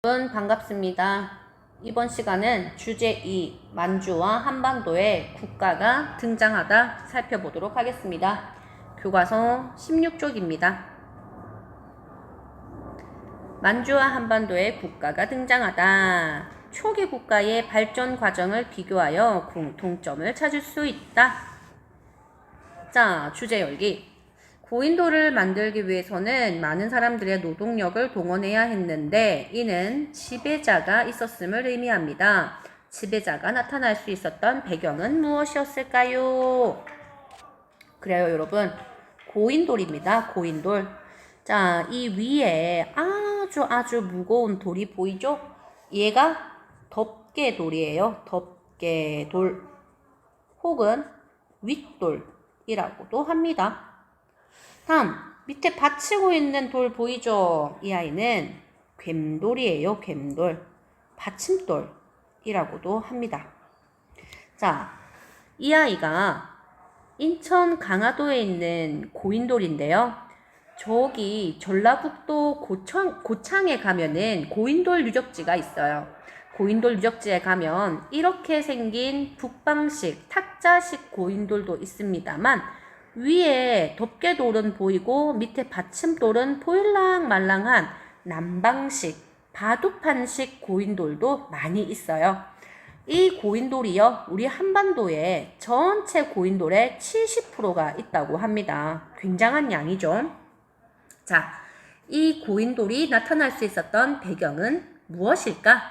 여러분 반갑습니다. 이번 시간은 주제 2 만주와 한반도에 국가가 등장하다 살펴보도록 하겠습니다. 교과서 16쪽입니다. 만주와 한반도에 국가가 등장하다. 초기 국가의 발전 과정을 비교하여 공통점을 찾을 수 있다. 자, 주제 열기. 고인돌을 만들기 위해서는 많은 사람들의 노동력을 동원해야 했는데 이는 지배자가 있었음을 의미합니다. 지배자가 나타날 수 있었던 배경은 무엇이었을까요? 그래요, 여러분. 고인돌입니다. 고인돌. 자, 이 위에 아주 무거운 돌이 보이죠? 얘가 덮개돌이에요. 덮개돌 혹은 윗돌이라고도 합니다. 다음 밑에 받치고 있는 돌 보이죠? 이 아이는 괸돌이에요. 괸돌. 받침돌이라고도 합니다. 자, 이 아이가 인천 강화도에 있는 고인돌인데요. 저기 전라북도 고창에 가면은 고인돌 유적지가 있어요. 고인돌 유적지에 가면 이렇게 생긴 북방식 탁자식 고인돌도 있습니다만 위에 덮개돌은 보이고 밑에 받침돌은 보일랑말랑한 남방식 바둑판식 고인돌도 많이 있어요. 이 고인돌이요, 우리 한반도에 전체 고인돌의 70%가 있다고 합니다. 굉장한 양이죠. 자, 이 고인돌이 나타날 수 있었던 배경은 무엇일까?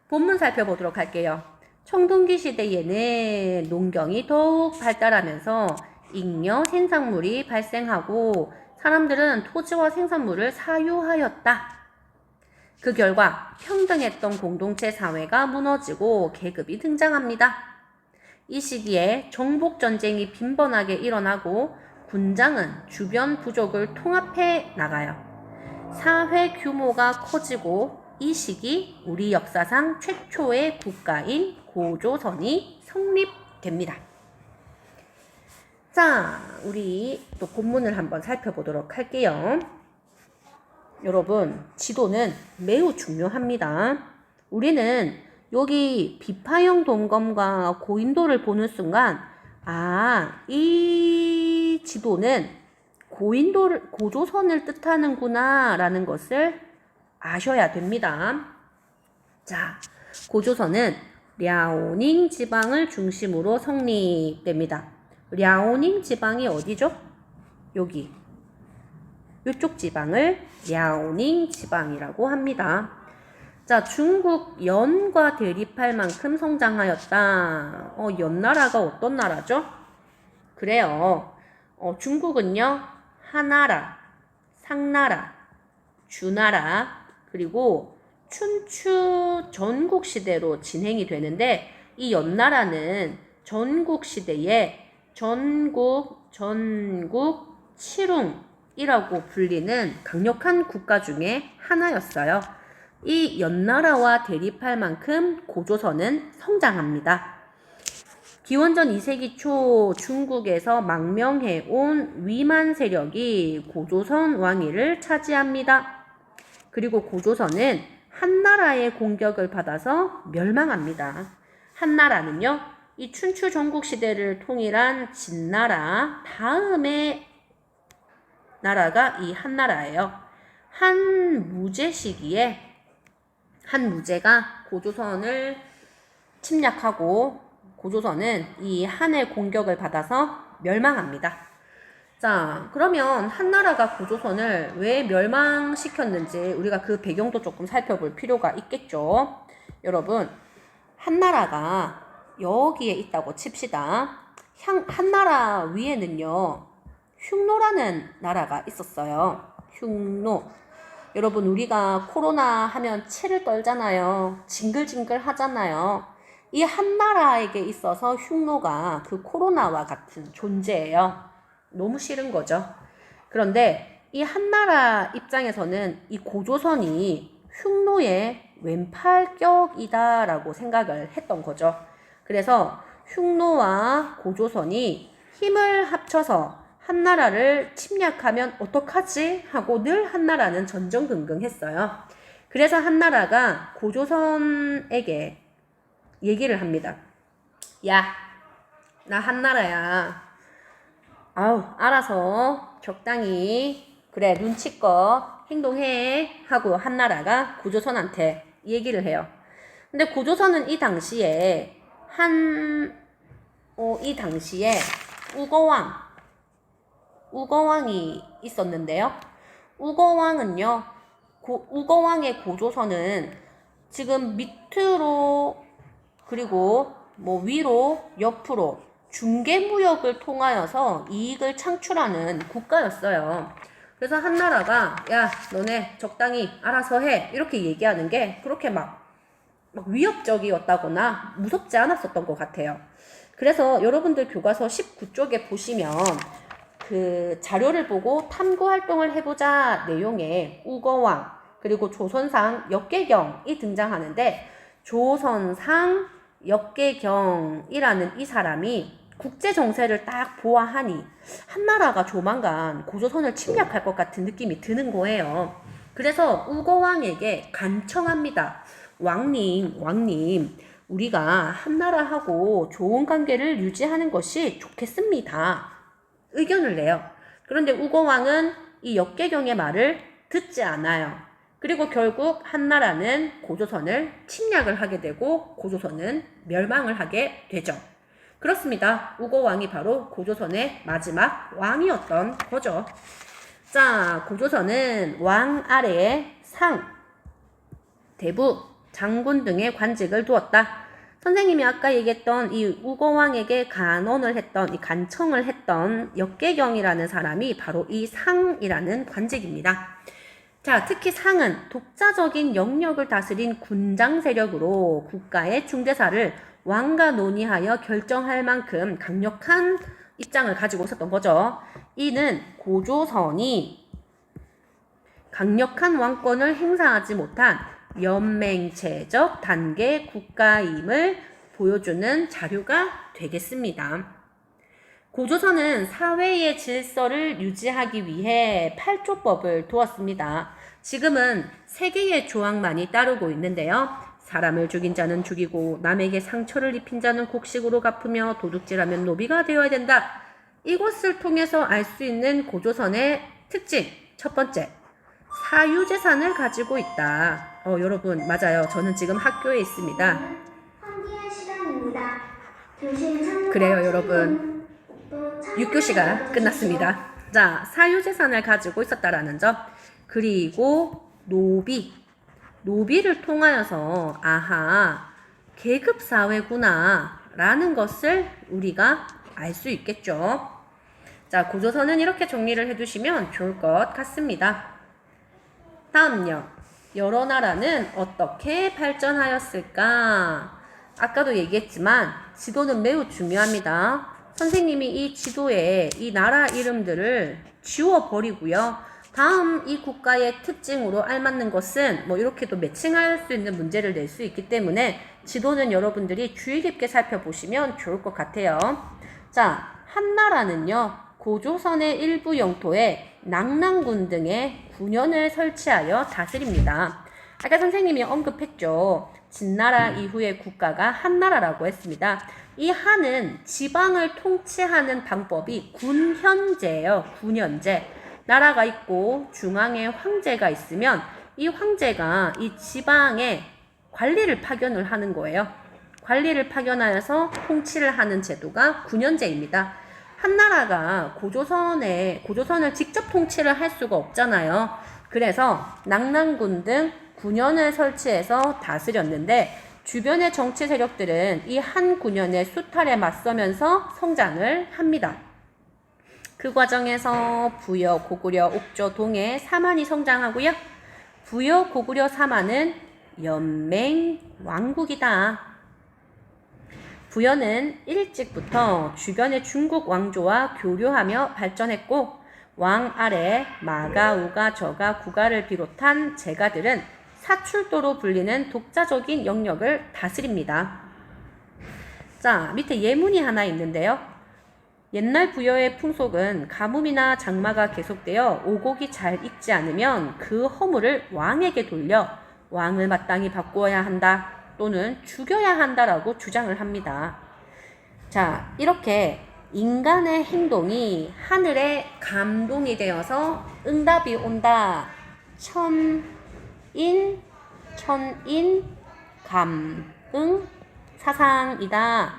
본문 살펴보도록 할게요. 청동기 시대에는 농경이 더욱 발달하면서 잉여 생산물이 발생하고 사람들은 토지와 생산물을 사유하였다. 그 결과 평등했던 공동체 사회가 무너지고 계급이 등장합니다. 이 시기에 정복전쟁이 빈번하게 일어나고 군장은 주변 부족을 통합해 나가요. 사회 규모가 커지고 이 시기 우리 역사상 최초의 국가인 고조선이 성립됩니다. 자, 우리 또 본문을 한번 살펴보도록 할게요. 여러분, 지도는 매우 중요합니다. 우리는 여기 비파형 동검과 고인돌을 보는 순간 이 지도는 고조선을 뜻하는구나 라는 것을 아셔야 됩니다. 자, 고조선은 랴오닝 지방을 중심으로 성립됩니다. 랴오닝 지방이 어디죠? 여기. 이쪽 지방을 랴오닝 지방이라고 합니다. 자, 중국 연과 대립할 만큼 성장하였다. 연나라가 어떤 나라죠? 그래요. 중국은요, 하나라, 상나라, 주나라, 그리고 춘추 전국시대로 진행이 되는데 이 연나라는 전국시대에 전국 칠웅이라고 불리는 강력한 국가 중에 하나였어요. 이 연나라와 대립할 만큼 고조선은 성장합니다. 기원전 2세기 초 중국에서 망명해 온 위만 세력이 고조선 왕위를 차지합니다. 그리고 고조선은 한나라의 공격을 받아서 멸망합니다. 한나라는요, 이 춘추 전국시대를 통일한 진나라 다음의 나라가 이 한나라예요. 한무제 시기에 한무제가 고조선을 침략하고 고조선은 이 한의 공격을 받아서 멸망합니다. 자, 그러면 한나라가 고조선을 왜 멸망시켰는지 우리가 그 배경도 조금 살펴볼 필요가 있겠죠. 여러분, 한나라가 여기에 있다고 칩시다. 한나라 위에는요, 흉노라는 나라가 있었어요. 흉노. 여러분, 우리가 코로나 하면 체를 떨잖아요. 징글징글 하잖아요. 이 한나라에게 있어서 흉노가 그 코로나와 같은 존재예요. 너무 싫은 거죠. 그런데 이 한나라 입장에서는 이 고조선이 흉노의 왼팔격이다라고 생각을 했던 거죠. 그래서 흉노와 고조선이 힘을 합쳐서 한나라를 침략하면 어떡하지? 하고 늘 한나라는 전전긍긍했어요. 그래서 한나라가 고조선에게 얘기를 합니다. 야, 나 한나라야. 아우, 알아서 적당히 그래 눈치껏 행동해 하고 한나라가 고조선한테 얘기를 해요. 근데 고조선은 이 당시에 이 당시에 우거왕이 있었는데요. 우거왕은요, 우거왕의 고조선은 지금 밑으로 그리고 뭐 위로 옆으로 중개무역을 통하여서 이익을 창출하는 국가였어요. 그래서 한나라가 야, 너네 적당히 알아서 해 이렇게 얘기하는 게 그렇게 막 위협적이었다거나 무섭지 않았었던 것 같아요. 그래서 여러분들 교과서 19쪽에 보시면 그 자료를 보고 탐구 활동을 해보자 내용에 우거왕 그리고 조선상 역계경이 등장하는데, 조선상 역계경이라는 이 사람이 국제 정세를 딱 보아하니 한나라가 조만간 고조선을 침략할 것 같은 느낌이 드는 거예요. 그래서 우거왕에게 간청합니다. 왕님, 우리가 한나라하고 좋은 관계를 유지하는 것이 좋겠습니다. 의견을 내요. 그런데 우거왕은 이 역계경의 말을 듣지 않아요. 그리고 결국 한나라는 고조선을 침략을 하게 되고 고조선은 멸망을 하게 되죠. 그렇습니다. 우거왕이 바로 고조선의 마지막 왕이었던 거죠. 자, 고조선은 왕 아래에 상, 대부, 장군 등의 관직을 두었다. 선생님이 아까 얘기했던 이 우거왕에게 간청을 했던 역계경이라는 사람이 바로 이 상이라는 관직입니다. 자, 특히 상은 독자적인 영역을 다스린 군장 세력으로 국가의 중대사를 왕과 논의하여 결정할 만큼 강력한 입장을 가지고 있었던 거죠. 이는 고조선이 강력한 왕권을 행사하지 못한 연맹체적 단계 국가임을 보여주는 자료가 되겠습니다. 고조선은 사회의 질서를 유지하기 위해 8조법을 두었습니다. 지금은 3개의 조항만이 따르고 있는데요. 사람을 죽인 자는 죽이고 남에게 상처를 입힌 자는 곡식으로 갚으며 도둑질하면 노비가 되어야 된다. 이것을 통해서 알 수 있는 고조선의 특징, 첫 번째, 사유재산을 가지고 있다. 여러분 맞아요. 저는 지금 학교에 있습니다. 그래요 여러분. 6교시가 끝났습니다. 자, 사유재산을 가지고 있었다라는 점. 그리고 노비를 통하여서 아하, 계급사회구나 라는 것을 우리가 알 수 있겠죠. 자, 고조선은 이렇게 정리를 해두시면 좋을 것 같습니다. 다음요. 여러 나라는 어떻게 발전하였을까? 아까도 얘기했지만 지도는 매우 중요합니다. 선생님이 이 지도에 이 나라 이름들을 지워버리고요. 다음 이 국가의 특징으로 알맞는 것은 뭐 이렇게도 매칭할 수 있는 문제를 낼 수 있기 때문에 지도는 여러분들이 주의 깊게 살펴보시면 좋을 것 같아요. 자, 한나라는요. 고조선의 일부 영토에 낙랑군 등의 군현을 설치하여 다스립니다. 아까 선생님이 언급했죠. 진나라 이후의 국가가 한나라라고 했습니다. 이 한은 지방을 통치하는 방법이 군현제예요. 군현제. 나라가 있고 중앙에 황제가 있으면 이 황제가 이 지방에 관리를 파견을 하는 거예요. 관리를 파견하여서 통치를 하는 제도가 군현제입니다. 한나라가 고조선을 직접 통치를 할 수가 없잖아요. 그래서 낙랑군 등 군현을 설치해서 다스렸는데 주변의 정치 세력들은 이 한 군현의 수탈에 맞서면서 성장을 합니다. 그 과정에서 부여, 고구려, 옥조, 동해, 사만이 성장하고요. 부여, 고구려, 사만은 연맹 왕국이다. 부여는 일찍부터 주변의 중국 왕조와 교류하며 발전했고 왕 아래 마가, 우가, 저가, 구가를 비롯한 제가들은 사출도로 불리는 독자적인 영역을 다스립니다. 자, 밑에 예문이 하나 있는데요. 옛날 부여의 풍속은 가뭄이나 장마가 계속되어 오곡이 잘 익지 않으면 그 허물을 왕에게 돌려 왕을 마땅히 바꾸어야 한다 또는 죽여야 한다라고 주장을 합니다. 자, 이렇게 인간의 행동이 하늘의 감동이 되어서 응답이 온다. 천인 감응 사상이다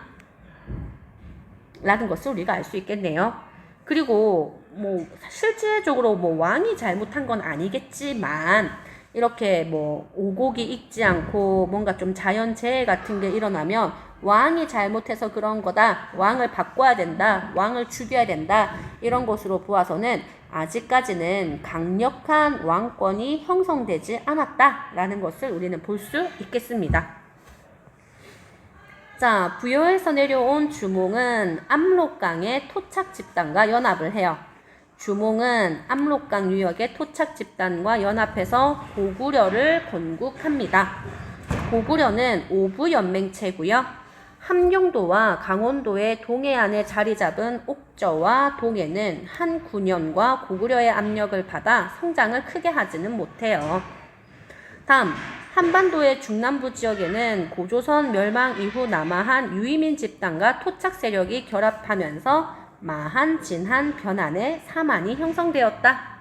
라는 것을 우리가 알 수 있겠네요. 그리고 뭐 실질적으로 뭐 왕이 잘못한 건 아니겠지만 이렇게 뭐 오곡이 익지 않고 뭔가 좀 자연재해 같은 게 일어나면 왕이 잘못해서 그런 거다, 왕을 바꿔야 된다, 왕을 죽여야 된다, 이런 것으로 보아서는 아직까지는 강력한 왕권이 형성되지 않았다라는 것을 우리는 볼 수 있겠습니다. 자, 부여에서 내려온 주몽은 압록강의 토착 집단과 연합을 해요. 주몽은 압록강 유역의 토착 집단과 연합해서 고구려를 건국합니다. 고구려는 오부연맹체고요. 함경도와 강원도의 동해안에 자리 잡은 옥저와 동해는 한 군현과 고구려의 압력을 받아 성장을 크게 하지는 못해요. 다음, 한반도의 중남부 지역에는 고조선 멸망 이후 남하한 유이민 집단과 토착 세력이 결합하면서 마한, 진한, 변한의 사만이 형성되었다.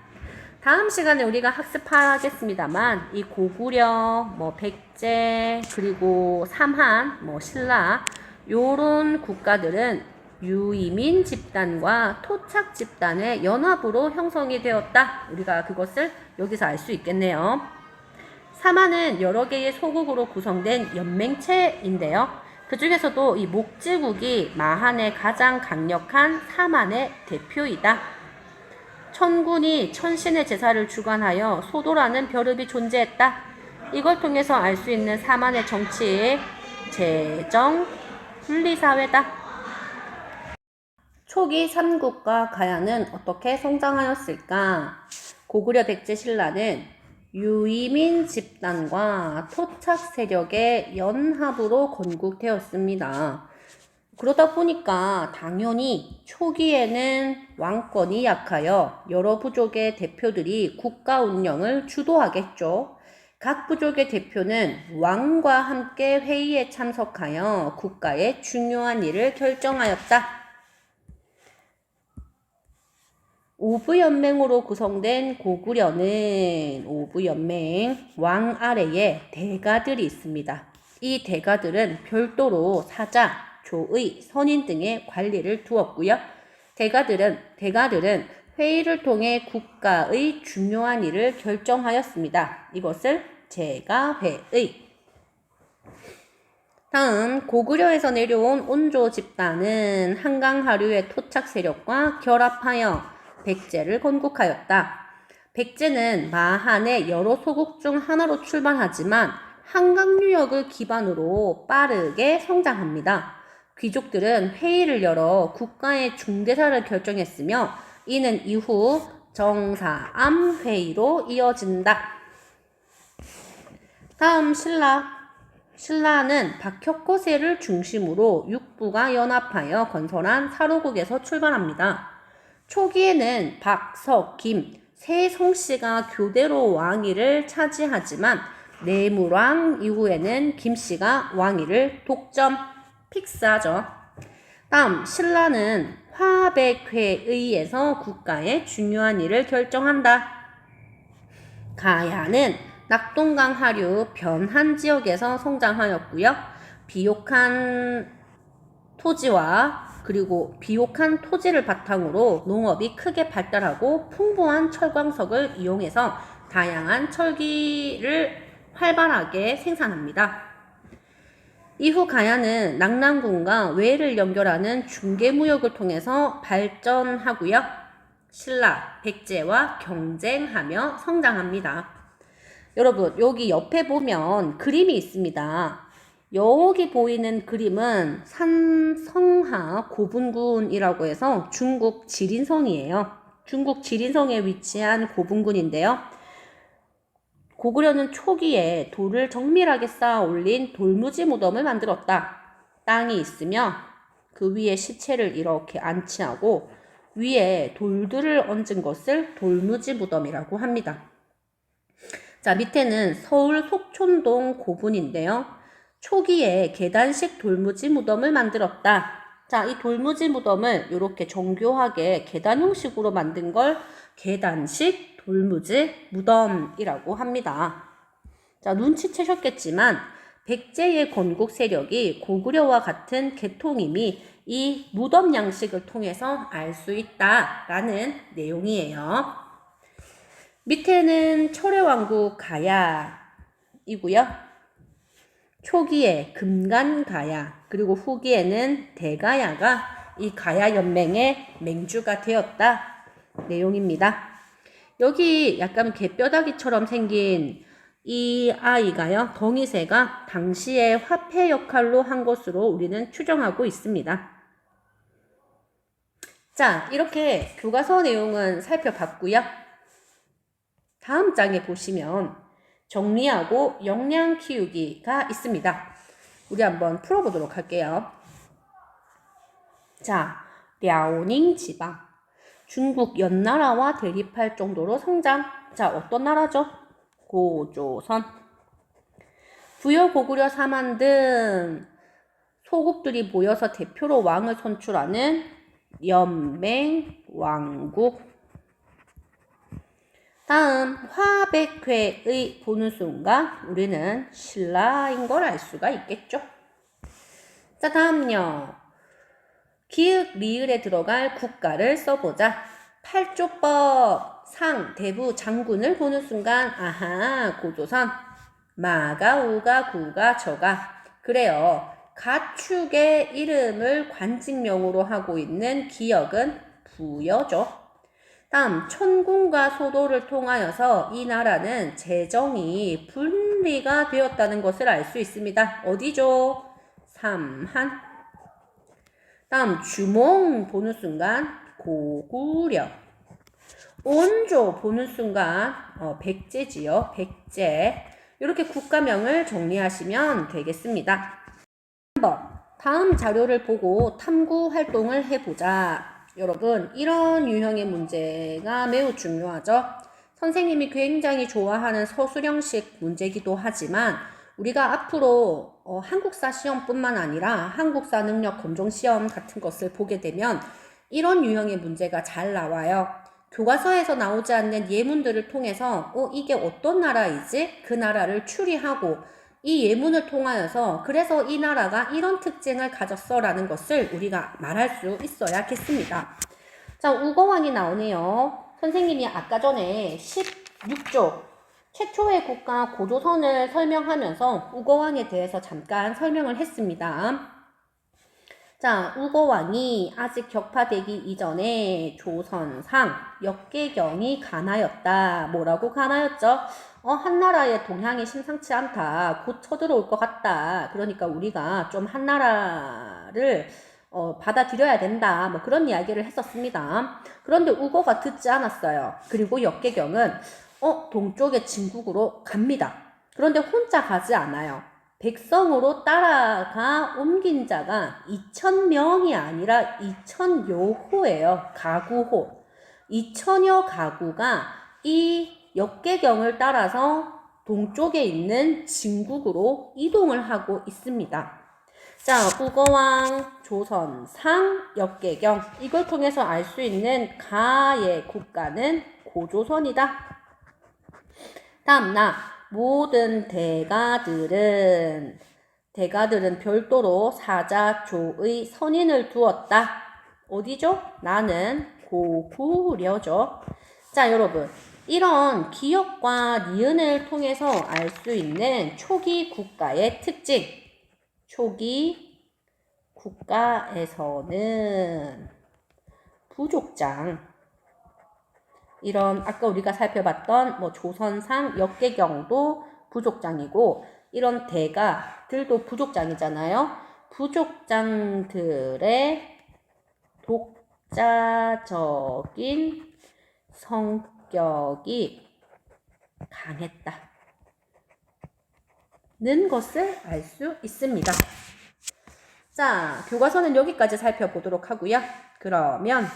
다음 시간에 우리가 학습하겠습니다만 이 고구려, 백제, 그리고 삼한, 신라 요런 국가들은 유이민 집단과 토착 집단의 연합으로 형성이 되었다. 우리가 그것을 여기서 알 수 있겠네요. 사만은 여러 개의 소국으로 구성된 연맹체인데요. 그 중에서도 이 목지국이 마한의 가장 강력한 사만의 대표이다. 천군이 천신의 제사를 주관하여 소도라는 벼룹이 존재했다. 이걸 통해서 알 수 있는 사만의 정치, 재정, 분리사회다. 초기 삼국과 가야는 어떻게 성장하였을까? 고구려 백제 신라는 유이민 집단과 토착 세력의 연합으로 건국되었습니다. 그러다 보니까 당연히 초기에는 왕권이 약하여 여러 부족의 대표들이 국가 운영을 주도하겠죠. 각 부족의 대표는 왕과 함께 회의에 참석하여 국가의 중요한 일을 결정하였다. 오부연맹으로 구성된 고구려는 오부연맹 왕 아래에 대가들이 있습니다. 이 대가들은 별도로 사자, 조의, 선인 등의 관리를 두었고요. 대가들은 회의를 통해 국가의 중요한 일을 결정하였습니다. 이것을 제가회의. 다음, 고구려에서 내려온 온조 집단은 한강 하류의 토착 세력과 결합하여 백제를 건국하였다. 백제는 마한의 여러 소국 중 하나로 출발하지만 한강 유역을 기반으로 빠르게 성장합니다. 귀족들은 회의를 열어 국가의 중대사를 결정했으며 이는 이후 정사암 회의로 이어진다. 다음 신라는 박혁거세를 중심으로 육부가 연합하여 건설한 사로국에서 출발합니다. 초기에는 박, 석, 김 세 성씨가 교대로 왕위를 차지하지만 내물왕 이후에는 김씨가 왕위를 독점, 픽스하죠. 다음, 신라는 화백회의에서 국가의 중요한 일을 결정한다. 가야는 낙동강 하류 변한 지역에서 성장하였고요. 비옥한 토지를 바탕으로 농업이 크게 발달하고 풍부한 철광석을 이용해서 다양한 철기를 활발하게 생산합니다. 이후 가야는 낙랑군과 외를 연결하는 중개무역을 통해서 발전하고요. 신라, 백제와 경쟁하며 성장합니다. 여러분, 여기 옆에 보면 그림이 있습니다. 여기 보이는 그림은 산성하 고분군이라고 해서 중국 지린성이에요. 중국 지린성에 위치한 고분군인데요. 고구려는 초기에 돌을 정밀하게 쌓아 올린 돌무지 무덤을 만들었다. 땅이 있으며 그 위에 시체를 이렇게 안치하고 위에 돌들을 얹은 것을 돌무지 무덤이라고 합니다. 자, 밑에는 서울 속촌동 고분인데요. 초기에 계단식 돌무지 무덤을 만들었다. 자, 이 돌무지 무덤을 이렇게 정교하게 계단 형식으로 만든 걸 계단식 돌무지 무덤이라고 합니다. 자, 눈치채셨겠지만 백제의 건국 세력이 고구려와 같은 계통임이 이 무덤 양식을 통해서 알 수 있다라는 내용이에요. 밑에는 철해왕국 가야이고요. 초기에 금간가야 그리고 후기에는 대가야가 이 가야 연맹의 맹주가 되었다 내용입니다. 여기 약간 개뼈다귀처럼 생긴 이 아이가요, 덩이새가 당시에 화폐 역할로 한 것으로 우리는 추정하고 있습니다. 자, 이렇게 교과서 내용은 살펴봤고요. 다음 장에 보시면 정리하고 역량 키우기가 있습니다. 우리 한번 풀어보도록 할게요. 자, 랴오닝 지방. 중국 연나라와 대립할 정도로 성장. 자, 어떤 나라죠? 고조선. 부여, 고구려, 사만 등 소국들이 모여서 대표로 왕을 선출하는 연맹 왕국. 다음 화백회의 보는 순간 우리는 신라인 걸 알 수가 있겠죠. 자, 다음요. 기읍, 리을에 들어갈 국가를 써보자. 팔조법, 상, 대부, 장군을 보는 순간 아하, 고조선. 마가, 우가, 구가, 저가. 그래요. 가축의 이름을 관직명으로 하고 있는 기역은 부여죠. 다음 천군과 소도를 통하여서 이 나라는 재정이 분리가 되었다는 것을 알 수 있습니다. 어디죠? 삼한. 다음 주몽 보는 순간 고구려. 온조 보는 순간 백제지요. 백제. 이렇게 국가명을 정리하시면 되겠습니다. 한번 다음 자료를 보고 탐구 활동을 해보자. 여러분, 이런 유형의 문제가 매우 중요하죠. 선생님이 굉장히 좋아하는 서술형식 문제이기도 하지만 우리가 앞으로 한국사 시험뿐만 아니라 한국사 능력 검정 시험 같은 것을 보게 되면 이런 유형의 문제가 잘 나와요. 교과서에서 나오지 않는 예문들을 통해서 이게 어떤 나라이지? 그 나라를 추리하고 이 예문을 통하여서 그래서 이 나라가 이런 특징을 가졌어 라는 것을 우리가 말할 수 있어야겠습니다. 자, 우거왕이 나오네요. 선생님이 아까 전에 16조 최초의 국가 고조선을 설명하면서 우거왕에 대해서 잠깐 설명을 했습니다. 자, 우거왕이 아직 격파되기 이전에 조선상 역계경이 가나였다. 뭐라고 가나였죠? 한나라의 동향이 심상치 않다. 곧 쳐들어올 것 같다. 그러니까 우리가 좀 한나라를 받아들여야 된다. 뭐 그런 이야기를 했었습니다. 그런데 우거가 듣지 않았어요. 그리고 역계경은 동쪽의 진국으로 갑니다. 그런데 혼자 가지 않아요. 백성으로 따라가 옮긴 자가 2,000명이 아니라 2,000여호예요. 가구호. 2,000여 가구가 이 역계경을 따라서 동쪽에 있는 진국으로 이동을 하고 있습니다. 자, 우거왕, 조선상, 역계경. 이걸 통해서 알 수 있는 가의 국가는 고조선이다. 다음 모든 대가들은 별도로 사자조의 선인을 두었다. 어디죠? 나는 고구려죠. 자, 여러분. 이런 기역과 니은을 통해서 알 수 있는 초기 국가의 특징. 초기 국가에서는 부족장. 이런 아까 우리가 살펴봤던 조선상 역계경도 부족장이고 이런 대가들도 부족장이잖아요. 부족장들의 독자적인 성격이 강했다는 것을 알 수 있습니다. 자, 교과서는 여기까지 살펴보도록 하고요. 그러면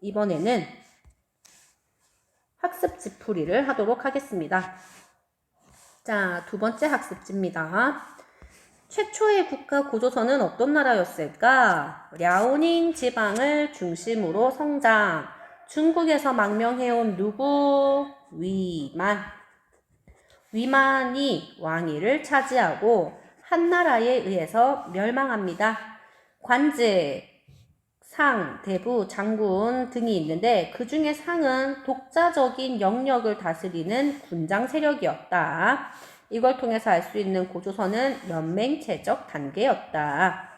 이번에는 학습지 풀이를 하도록 하겠습니다. 자, 두 번째 학습지입니다. 최초의 국가 고조선은 어떤 나라였을까? 랴오닝 지방을 중심으로 성장. 중국에서 망명해온 누구? 위만. 위만이 왕위를 차지하고 한나라에 의해서 멸망합니다. 관제, 상, 대부, 장군 등이 있는데 그 중에 상은 독자적인 영역을 다스리는 군장 세력이었다. 이걸 통해서 알 수 있는 고조선은 연맹체적 단계였다.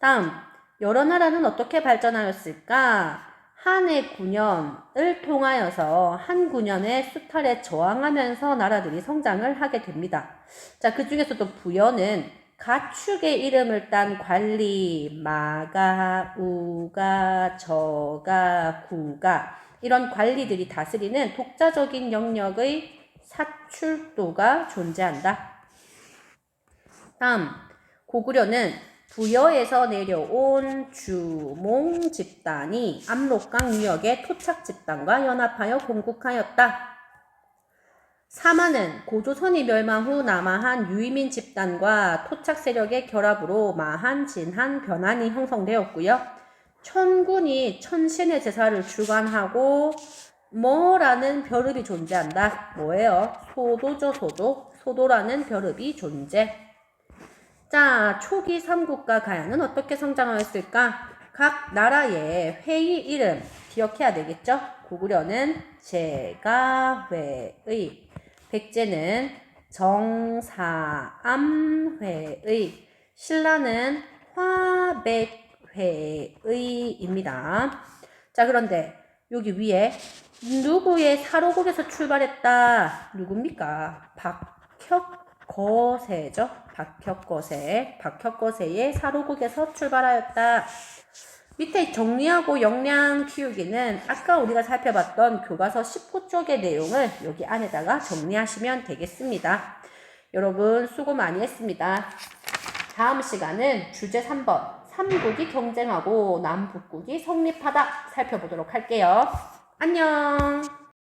다음, 여러 나라는 어떻게 발전하였을까? 한의 9년을 통하여서 한 9년의 수탈에 저항하면서 나라들이 성장을 하게 됩니다. 자, 그 중에서도 부여는 가축의 이름을 딴 관리, 마가, 우가, 저가, 구가 이런 관리들이 다스리는 독자적인 영역의 사출도가 존재한다. 다음, 고구려는 부여에서 내려온 주몽 집단이 압록강 유역의 토착 집단과 연합하여 건국하였다. 사마는 고조선이 멸망 후 남아한 유이민 집단과 토착 세력의 결합으로 마한, 진한, 변한이 형성되었고요. 천군이 천신의 제사를 주관하고 뭐라는 벼릅이 존재한다. 뭐예요? 소도죠, 소도. 소도라는 벼릅이 존재. 자, 초기 삼국과 가야는 어떻게 성장하였을까? 각 나라의 회의 이름 기억해야 되겠죠? 고구려는 제가회의, 백제는 정사암회의, 신라는 화백회의입니다. 자, 그런데 여기 위에 누구의 사로국에서 출발했다? 누굽니까? 박혁거세죠. 박혁거세의 사로국에서 출발하였다. 밑에 정리하고 역량 키우기는 아까 우리가 살펴봤던 교과서 19쪽의 내용을 여기 안에다가 정리하시면 되겠습니다. 여러분 수고 많이 했습니다. 다음 시간은 주제 3번 삼국이 경쟁하고 남북국이 성립하다 살펴보도록 할게요. 안녕.